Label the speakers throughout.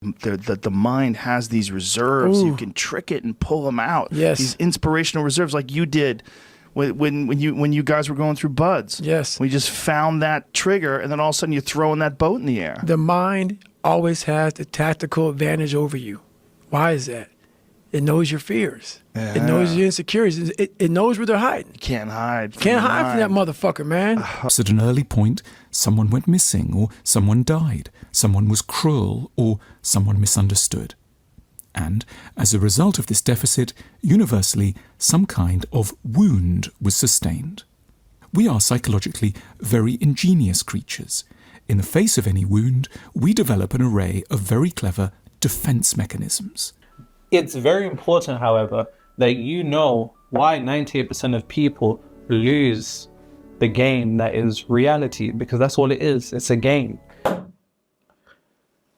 Speaker 1: The mind has these reserves.
Speaker 2: Ooh.
Speaker 1: You can trick it and pull them out.
Speaker 2: Yes.
Speaker 1: These inspirational reserves, like you did when you guys were going through buds.
Speaker 2: Yes.
Speaker 1: We just found that trigger, and then all of a sudden you're throwing that boat in the air.
Speaker 2: The mind always has the tactical advantage over you. Why is that? It knows your fears.
Speaker 1: Yeah.
Speaker 2: It knows your insecurities. It knows where they're hiding.
Speaker 1: Can't hide.
Speaker 2: Can't hide from that motherfucker, man.
Speaker 3: At an early point, someone went missing, or someone died, someone was cruel, or someone misunderstood. And as a result of this deficit, universally, some kind of wound was sustained. We are psychologically very ingenious creatures. In the face of any wound, we develop an array of very clever defense mechanisms.
Speaker 4: It's very important, however, that you know why 98% of people lose the game that is reality, because that's all it is. It's a game.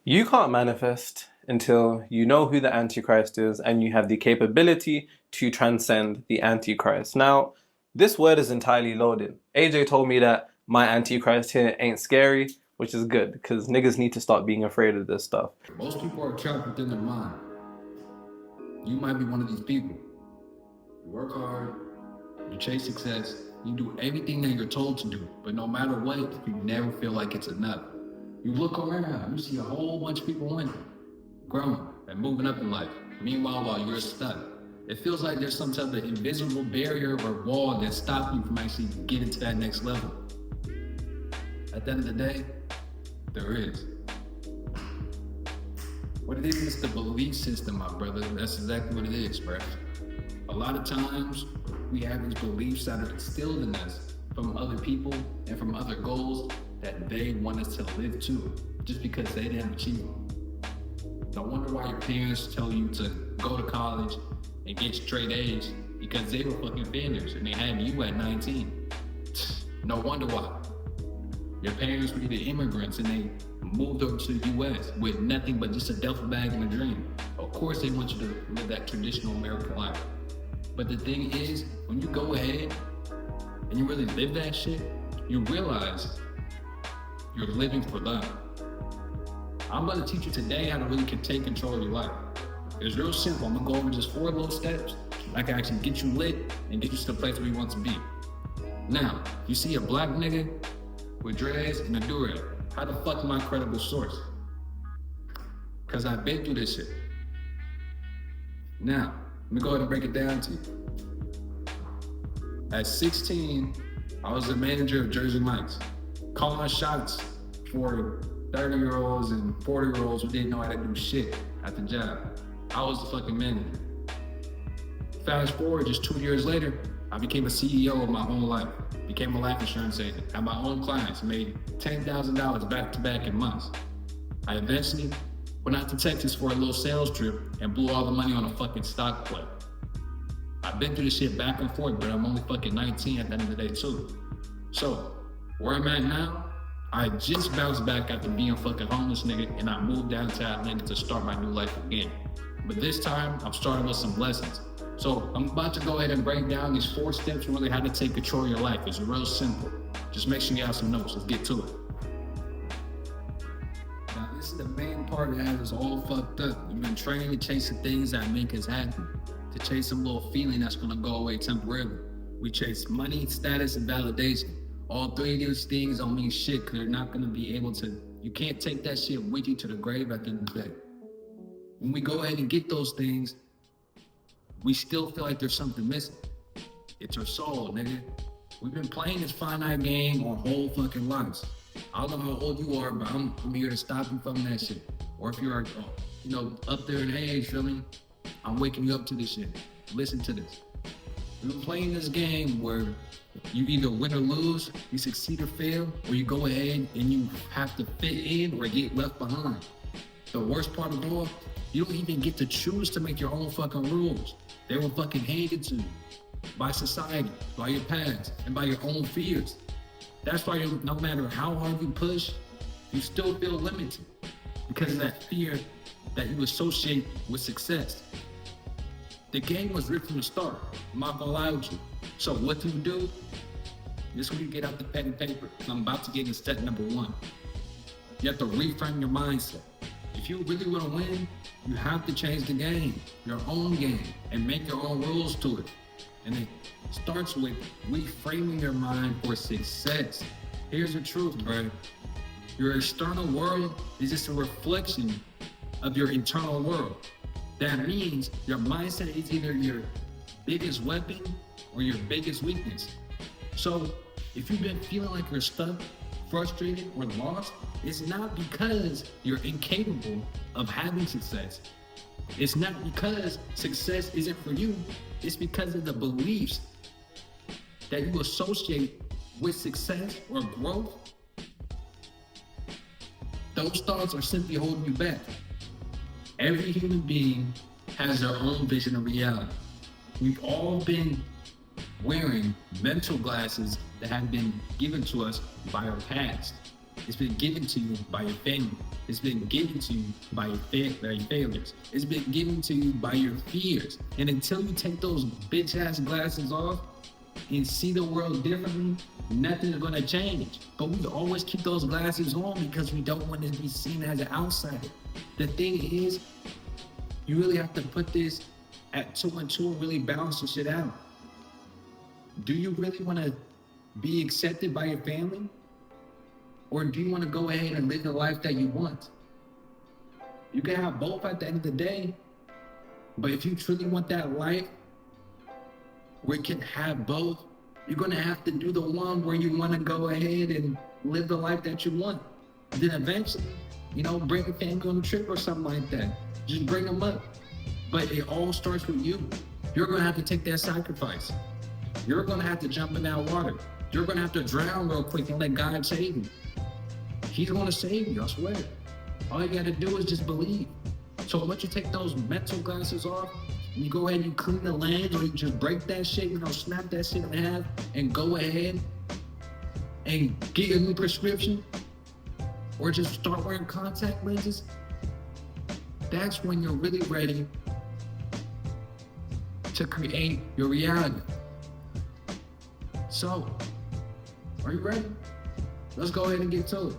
Speaker 4: You can't manifest until you know who the Antichrist is and you have the capability to transcend the Antichrist. Now, this word is entirely loaded. AJ told me that my Antichrist here ain't scary, which is good, because niggas need to start being afraid of this stuff.
Speaker 5: Most people are trapped within their mind. You might be one of these people. You work hard, you chase success, you do everything that you're told to do, but no matter what, you never feel like it's enough. You look around, you see a whole bunch of people winning, growing, and moving up in life. Meanwhile, while you're stuck, it feels like there's some type of invisible barrier or wall that's stopping you from actually getting to that next level. At the end of the day, there is. What it is the belief system, my brother. That's exactly what it is, bro. A lot of times, we have these beliefs that are instilled in us from other people and from other goals that they want us to live to, just because they didn't achieve them. No wonder why your parents tell you to go to college and get straight A's, because they were fucking failures and they had you at 19. No wonder why. Your parents were either immigrants and they moved over to the US with nothing but just a duffel bag and a dream. Of course they want you to live that traditional American life. But the thing is, when you go ahead and you really live that shit, you realize you're living for them. I'm gonna teach you today how to really take control of your life. It's real simple. I'm gonna go over just 4 little steps that can actually get you lit and get you to the place where you want to be. Now, you see a black nigga with dreads and a do-rag. How the fuck am I a credible source? Because I've been through this shit. Now, let me go ahead and break it down to you. At 16, I was the manager of Jersey Mike's, calling shots for 30-year-olds and 40-year-olds who didn't know how to do shit at the job. I was the fucking manager. Fast forward just 2 years later, I became a CEO of my own life, became a life insurance agent, had my own clients, made $10,000 back-to-back in months. I eventually went out to Texas for a little sales trip and blew all the money on a fucking stock play. I've been through this shit back and forth, but I'm only fucking 19 at the end of the day too. So, where I'm at now, I just bounced back after being a fucking homeless nigga and I moved down to Atlanta to start my new life again. But this time, I'm starting with some lessons. So I'm about to go ahead and break down these 4 steps really how to take control of your life. It's real simple. Just make sure you have some notes. Let's get to it. Now this is the main part that has us all fucked up. We've been trained to chase the things that make us happy, to chase some little feeling that's gonna go away temporarily. We chase money, status, and validation. All 3 of these things don't mean shit because they're not gonna be able to, you can't take that shit with you to the grave at the end of the day. When we go ahead and get those things, we still feel like there's something missing. It's our soul, nigga. We've been playing this finite game our whole fucking lives. I don't know how old you are, but I'm here to stop you from that shit. Or if you're, up there in age, feel me? I'm waking you up to this shit. Listen to this. We've been playing this game where you either win or lose, you succeed or fail, or you go ahead and you have to fit in or get left behind. The worst part of all, you don't even get to choose to make your own fucking rules. They were fucking handed to you by society, by your past, and by your own fears. That's why no matter how hard you push, you still feel limited because of that fear that you associate with success. The game was ripped from the start. I'm not gonna lie with you. So what do you do? This is when you get out the pen and paper. I'm about to get into step number 1. You have to reframe your mindset. If you really want to win, you have to change the game, your own game, and make your own rules to it. And it starts with reframing your mind for success. Here's the truth, bro. Your external world is just a reflection of your internal world. That means your mindset is either your biggest weapon or your biggest weakness. So if you've been feeling like you're stuck, frustrated, or lost, it's not because you're incapable of having success. It's not because success isn't for you. It's because of the beliefs that you associate with success or growth. Those thoughts are simply holding you back. Every human being has their own vision of reality. We've all been wearing mental glasses that have been given to us by our past. It's been given to you by your family. It's been given to you by your failures. It's been given to you by your fears. And until you take those bitch-ass glasses off and see the world differently, nothing's gonna change. But we always keep those glasses on because we don't want to be seen as an outsider. The thing is, you really have to put this at 2 and 2 and really balance the shit out. Do you really want to be accepted by your family? Or do you want to go ahead and live the life that you want? You can have both at the end of the day. But if you truly want that life where you can have both, you're going to have to do the one where you want to go ahead and live the life that you want. Then eventually, bring a family on a trip or something like that. Just bring them up. But it all starts with you. You're going to have to take that sacrifice. You're going to have to jump in that water. You're going to have to drown real quick and let God save you. He's going to save you, I swear. All you got to do is just believe. So once you take those mental glasses off, you go ahead and you clean the lens, or you just break that shit, snap that shit in half, and go ahead and get a new prescription, or just start wearing contact lenses. That's when you're really ready to create your reality. So, are you ready? Let's go ahead and get to it.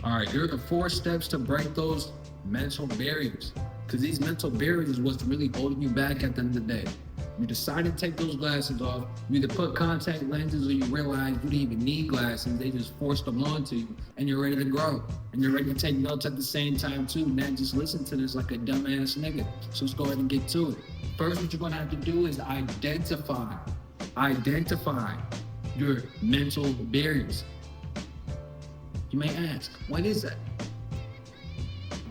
Speaker 5: All right, here are the 4 steps to break those mental barriers. Because these mental barriers is what's really holding you back at the end of the day. You decide to take those glasses off. You either put contact lenses or you realize you didn't even need glasses. They just forced them onto you, and you're ready to grow. And you're ready to take notes at the same time too. Not just listen to this like a dumbass nigga. So let's go ahead and get to it. First, what you're gonna have to do is identify your mental barriers. You may ask, what is that?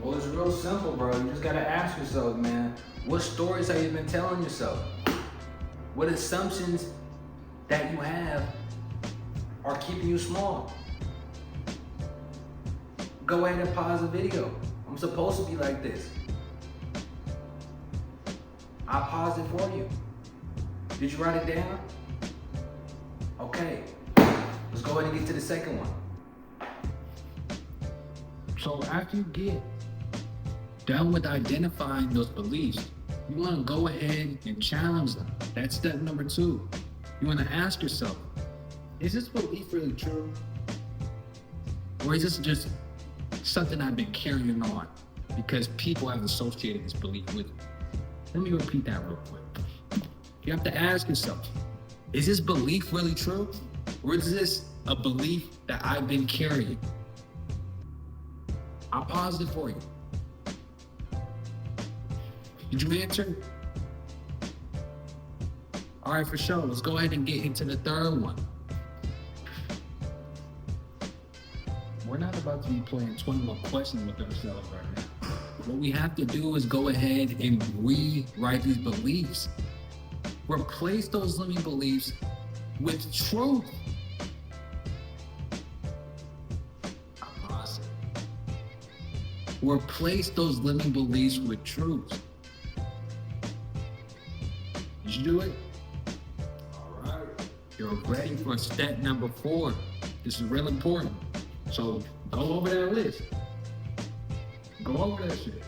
Speaker 6: Well, it's real simple, bro. You just gotta ask yourself, man, what stories have you been telling yourself? What assumptions that you have are keeping you small? Go ahead and pause the video. I'm supposed to be like this. I paused it for you. Did you write it down? Okay, let's go ahead and get to the second one.
Speaker 5: So after you get done with identifying those beliefs, you want to go ahead and challenge them. That's step number 2. You want to ask yourself, is this belief really true? Or is this just something I've been carrying on because people have associated this belief with it? Let me repeat that real quick. You have to ask yourself, is this belief really true? Or is this a belief that I've been carrying? I'll pause it for you. Did you answer? All right, for sure. Let's go ahead and get into the third one. We're not about to be playing 21 questions with ourselves right now. What we have to do is go ahead and rewrite these beliefs. Replace those limiting beliefs with truth. I'll pause it. Replace those limiting beliefs with truth. Did you do it? All right. You're ready for step number 4. This is real important. So go over that list. Go over that shit.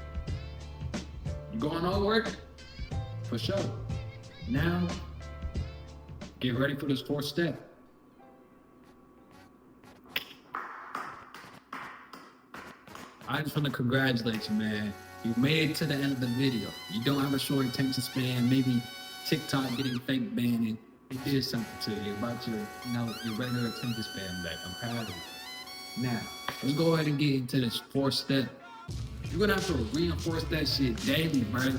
Speaker 5: You going over it? For sure. Now, get ready for this 4th step. I just want to congratulate you, man. You made it to the end of the video. You don't have a short attention span. Maybe TikTok getting fake banned. It did something to you about your, your regular attention span back. I'm proud of you. Now, let's go ahead and get into this 4th step. You're gonna have to reinforce that shit daily, bro.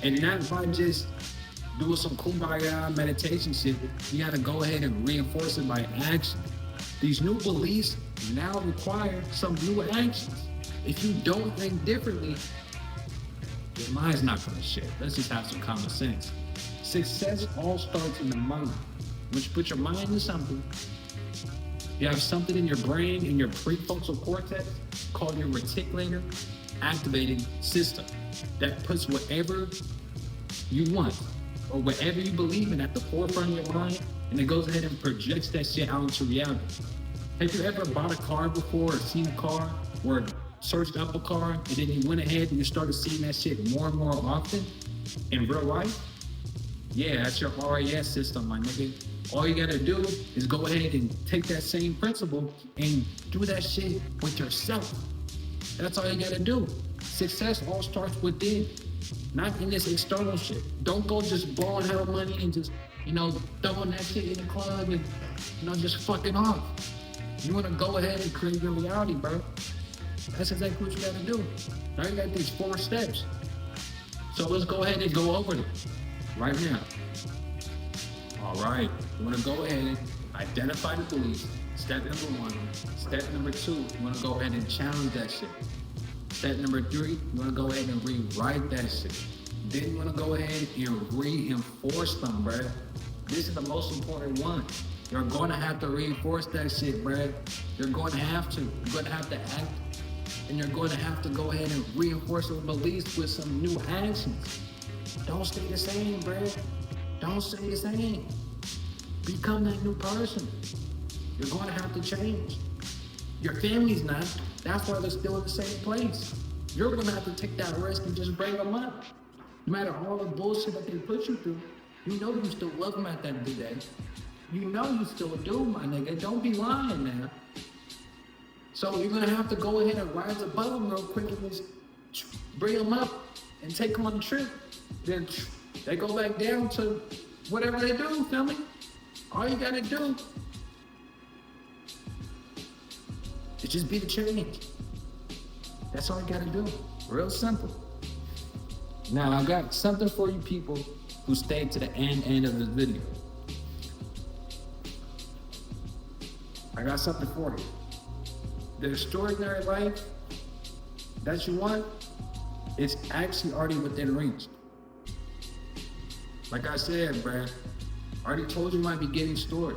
Speaker 5: And not by just doing some kumbaya meditation shit. You gotta go ahead and reinforce it by action. These new beliefs now require some new actions. If you don't think differently, your mind's not gonna shift. Let's just have some common sense. Success all starts in the mind. Once you put your mind to something, you have something in your brain, in your prefrontal cortex, called your reticular activating system, that puts whatever you want or whatever you believe in at the forefront of your mind, and it goes ahead and projects that shit out into reality. Have you ever bought a car before or seen a car or searched up a car and then you went ahead and you started seeing that shit more and more often in real life? Yeah, that's your RAS system, my nigga. All you gotta do is go ahead and take that same principle and do that shit with yourself. That's all you gotta do. Success all starts within, not in this external shit. Don't go just blowing hell money and just, throwing that shit in the club and, just fucking off. You wanna go ahead and create your reality, bro. That's exactly what you gotta do. Now you got these 4 steps. So let's go ahead and go over them right now. All right, you wanna go ahead and identify the beliefs. Step number 1. Step number 2, you wanna go ahead and challenge that shit. Step number 3, you wanna go ahead and rewrite that shit. Then you wanna go ahead and reinforce them, bruh. This is the most important one. You're gonna have to reinforce that shit, bruh. You're going to have to. You're gonna have to act, and you're going to have to go ahead and reinforce those beliefs with some new actions. Don't stay the same, bruh. Don't stay the same. Become that new person. You're going to have to change. Your family's not. That's why they're still in the same place. You're going to have to take that risk and just bring them up. No matter all the bullshit that they put you through, you know you still love them at the end of the day. You know you still do, my nigga. Don't be lying, man. So you're going to have to go ahead and rise above them real quick and just bring them up and take them on the trip. Then they go back down to whatever they do, feel me? All you got to do is just be the change. That's all you gotta do. Real simple. Now I got something for you people who stayed to the end of this video. I got something for you. The extraordinary life that you want is actually already within reach. Like I said, Brad, I already told you my beginning story.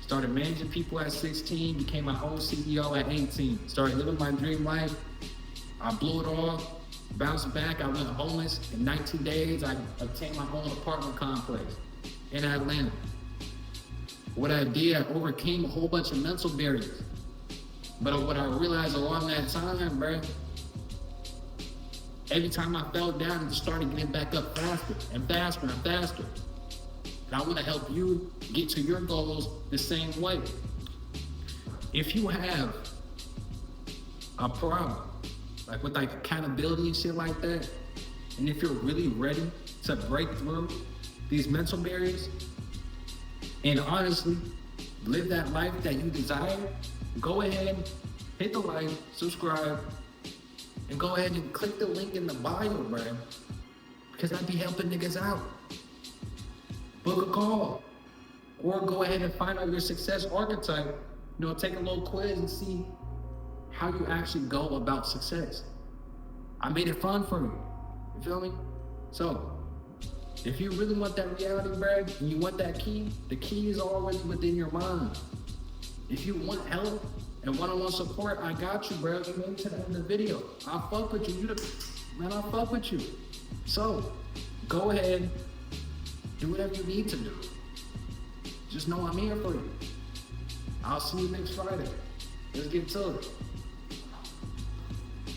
Speaker 5: Started managing people at 16, became my own CEO at 18. Started living my dream life. I blew it all, bounced back. I went homeless. In 19 days, I obtained my own apartment complex in Atlanta. What I did, I overcame a whole bunch of mental barriers. But what I realized along that time, bro, every time I fell down, I just started getting back up faster and faster and faster. And I want to help you get to your goals the same way. If you have a problem, like with like accountability and shit like that, and if you're really ready to break through these mental barriers and honestly live that life that you desire, go ahead, hit the like, subscribe, and go ahead and click the link in the bio, bro, because I be helping niggas out. Book a call, or go ahead and find out your success archetype. Take a little quiz and see how you actually go about success. I made it fun for you. You feel me? So, if you really want that reality, bro, and you want that key, the key is always within your mind. If you want help and one-on-one support, I got you, bro. You made it to the end of the video. I'll fuck with you. I'll fuck with you. So, go ahead. Do whatever you need to do. Just know I'm here for you. I'll see you next Friday. Let's get to it.